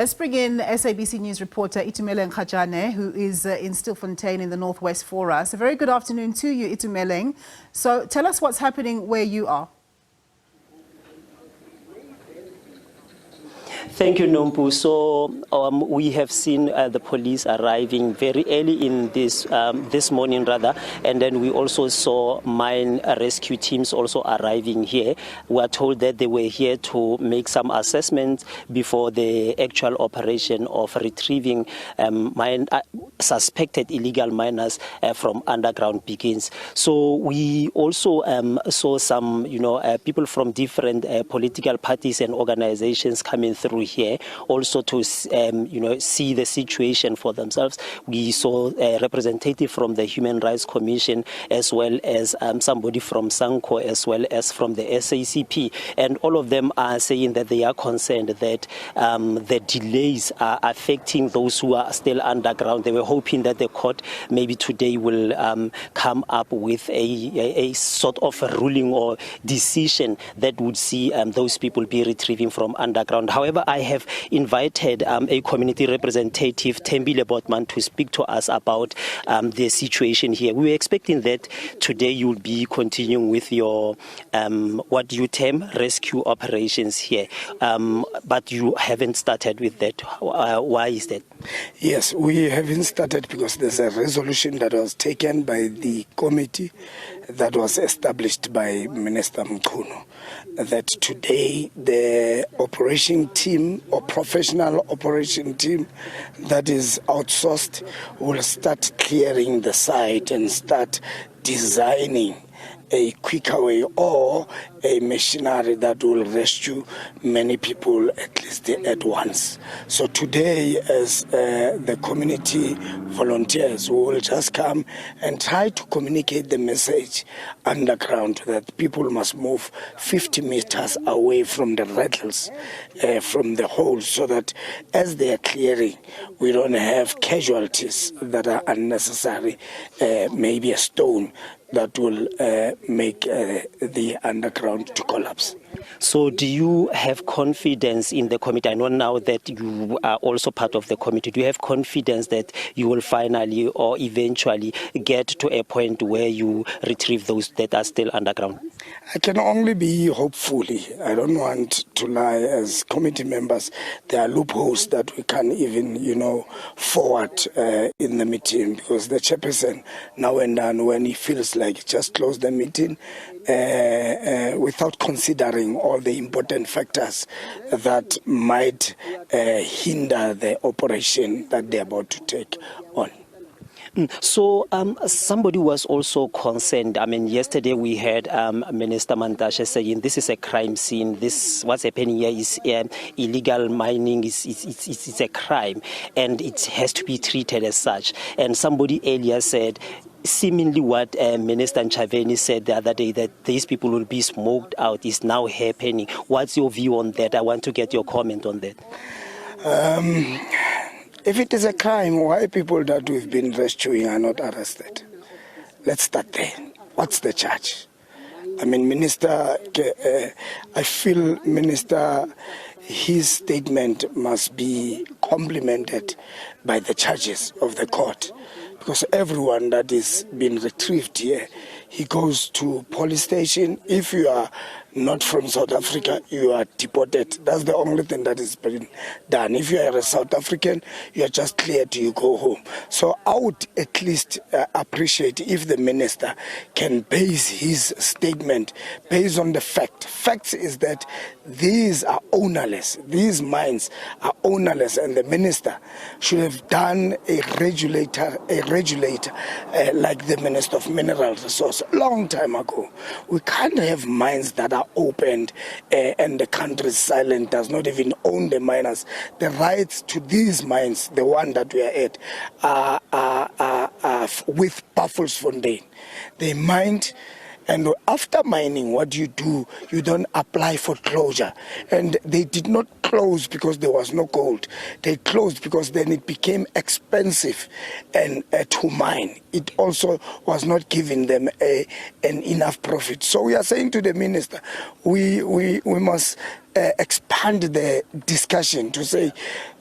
Let's bring in SABC News reporter Itumeleng Kgajane, who is in Stilfontein in the northwest for us. A very good afternoon to you, Itumeleng. So tell us what's happening where you are. Thank you, Nompu. So we have seen the police arriving very early in this morning, rather, and then we also saw mine rescue teams also arriving here. We are told that they were here to make some assessments before the actual operation of retrieving suspected illegal miners from underground begins. So we also saw some, people from different political parties and organizations coming through here, also to see the situation for themselves. We saw a representative from the Human Rights Commission, as well as somebody from SANCO, as well as from the SACP, and all of them are saying that they are concerned that the delays are affecting those who are still underground. They were hoping that the court maybe today will come up with a sort of a ruling or decision that would see those people be retrieving from underground. However, I have invited a community representative, Thembile Botman, to speak to us about the situation here. We were expecting that today you'll be continuing with your what you term rescue operations here, but you haven't started with that. Why is that? Yes, we haven't started because there's a resolution that was taken by the committee that was established by Minister Mkhuno, that today the operation team or professional operation team that is outsourced will start clearing the site and start designing a quicker way or a machinery that will rescue many people at least at once. So today, as the community volunteers, we will just come and try to communicate the message underground that people must move 50 meters away from the rattles, from the holes, so that as they are clearing, we don't have casualties that are unnecessary, maybe a stone that will make the underground to collapse. So do you have confidence in the committee? I know now that you are also part of the committee. Do you have confidence that you will finally or eventually get to a point where you retrieve those that are still underground? I can only be hopefully. I don't want to lie. As committee members, there are loopholes that we can't even, forward in the meeting, because the chairperson now and then, when he feels like just close the meeting without considering all the important factors that might hinder the operation that they're about to take on. So somebody was also concerned. I mean, yesterday we heard Minister Mantashe saying this is a crime scene. What's happening here is illegal mining. It's a crime, and it has to be treated as such. And somebody earlier said, seemingly what Minister Ntshavheni said the other day, that these people will be smoked out, is now happening. What's your view on that? I want to get your comment on that. If it is a crime, why people that we've been rescuing are not arrested? Let's start there. What's the charge? I mean, Minister, I feel Minister, his statement must be complemented by the charges of the court, because everyone that is being retrieved here, he goes to police station. If you are not from South Africa, you are deported. That's the only thing that is being done. If you are a South African, you are just cleared, you go home. So I would at least appreciate if the minister can base his statement based on the fact. Facts is that these are ownerless. These mines are ownerless, and the minister should have done a regulator like the Minister of Mineral Resources long time ago. We can't have mines that are opened and the country is silent, does not even own the miners. The rights to these mines, the one that we are at, are with Stilfontein. They mined, and after mining, what you do, you don't apply for closure. And they did not close because there was no gold. They closed because then it became expensive and to mine. It also was not giving them an enough profit. So we are saying to the minister, we must expand the discussion to say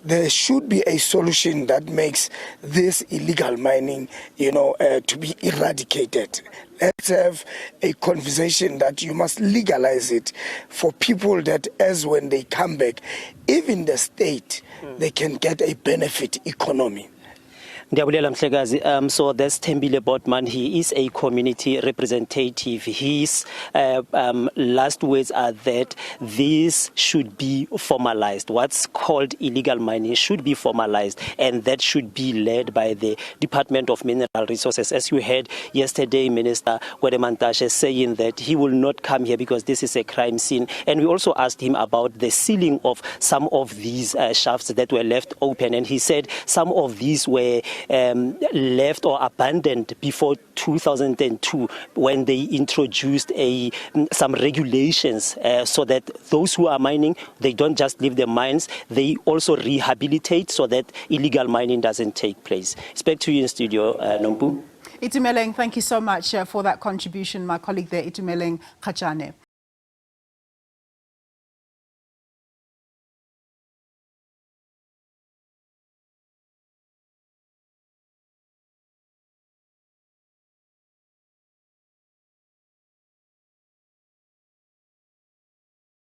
there should be a solution that makes this illegal mining, to be eradicated. Let's have a conversation that you must legalize it for people that as when they come back, even the state, they can get a benefit economy. So there's Tembile Botman. He is a community representative. His last words are that this should be formalized. What's called illegal mining should be formalized, and that should be led by the Department of Mineral Resources. As you heard yesterday, Minister Kgajane saying that he will not come here because this is a crime scene. And we also asked him about the sealing of some of these shafts that were left open, and he said some of these were left or abandoned before 2002 when they introduced some regulations so that those who are mining, they don't just leave the mines, they also rehabilitate so that illegal mining doesn't take place. Back to you in studio, Nompu. Itumeleng, thank you so much for that contribution, my colleague there, Itumeleng Kgajane.